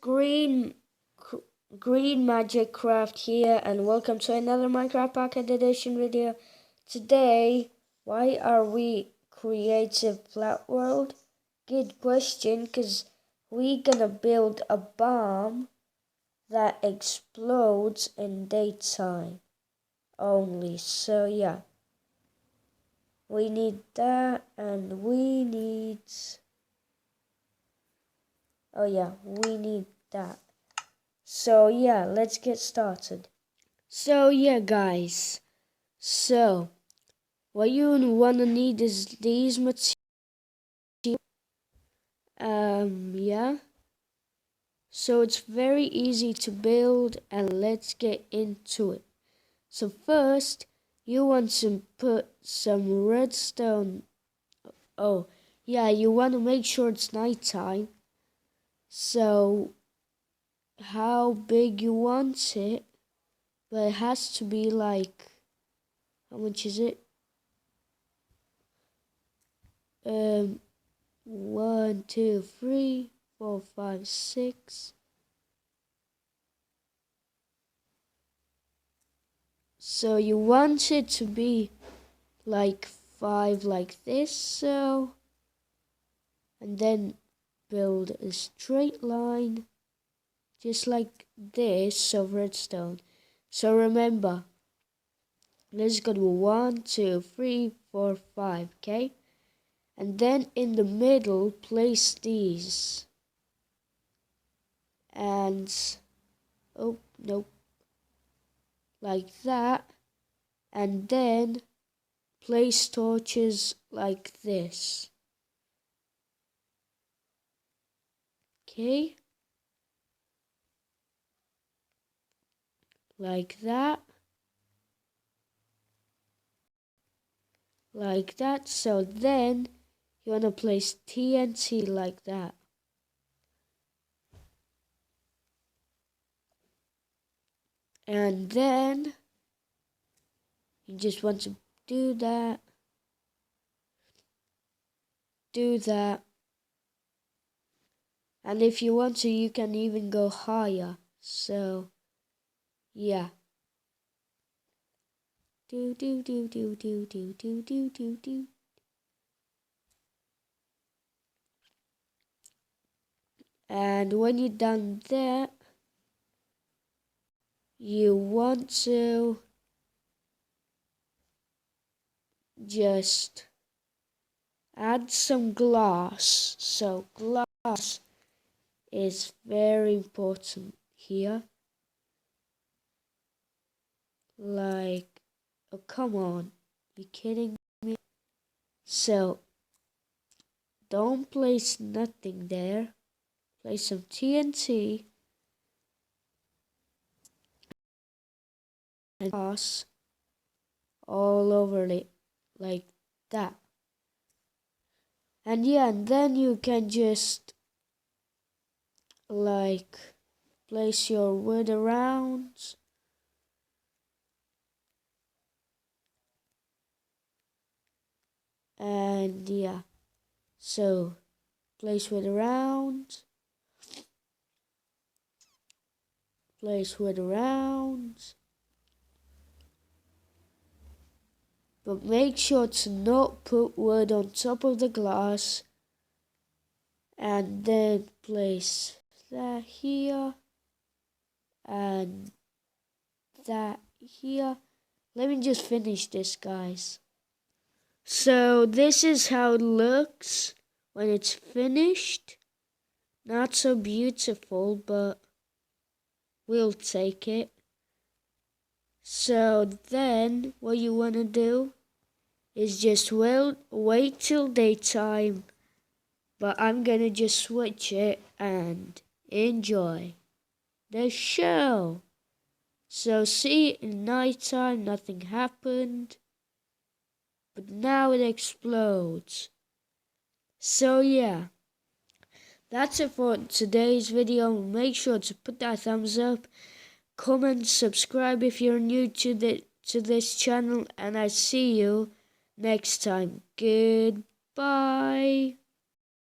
Green Magic Craft here, and welcome to another Minecraft Pocket Edition video. Today, why are we creative flat world? Good question, cause we gonna build a bomb that explodes in daytime only. So yeah, we need that, and we need we need that. So yeah, let's get started. So yeah, guys. So what you wanna need is these materials. Yeah. So it's very easy to build, and let's get into it. So first, you want to put some redstone. Oh yeah, you want to make sure it's nighttime. So how big you want it, but it has to be like, how much is it? 1, 2, 3, 4, 5, 6. So you want it to be like 5 like this, so, and then build a straight line just like this of redstone. So remember, let's go to 1, 2, 3, 4, 5, okay? And then in the middle, place these. And, oh, nope. Like that. And then place torches like this. Okay? Like that. Like that. So then you want to place TNT like that. And then you just want to do that. Do that. And if you want to, you can even go higher. So, yeah. Do do do do do do do do do do. And when you're done that, you want to just add some glass. So glass is very important here. Like, oh come on, you kidding me? So don't place nothing there. Place some TNT and glass all over it like that. And yeah, and then you can just like place your wood around. And yeah, so place wood around. Place wood around. But make sure to not put wood on top of the glass. And then place that here. And that here. Let me just finish this, guys. So this is how it looks when it's finished. Not so beautiful, but we'll take it. So then what you want to do is just wait till daytime. But I'm gonna just switch it and enjoy the show. So see, in nighttime nothing happened, but now it explodes. So yeah, that's it for today's video. Make sure to put that thumbs up, comment, subscribe if you're new to this channel, and I see you next time. Goodbye.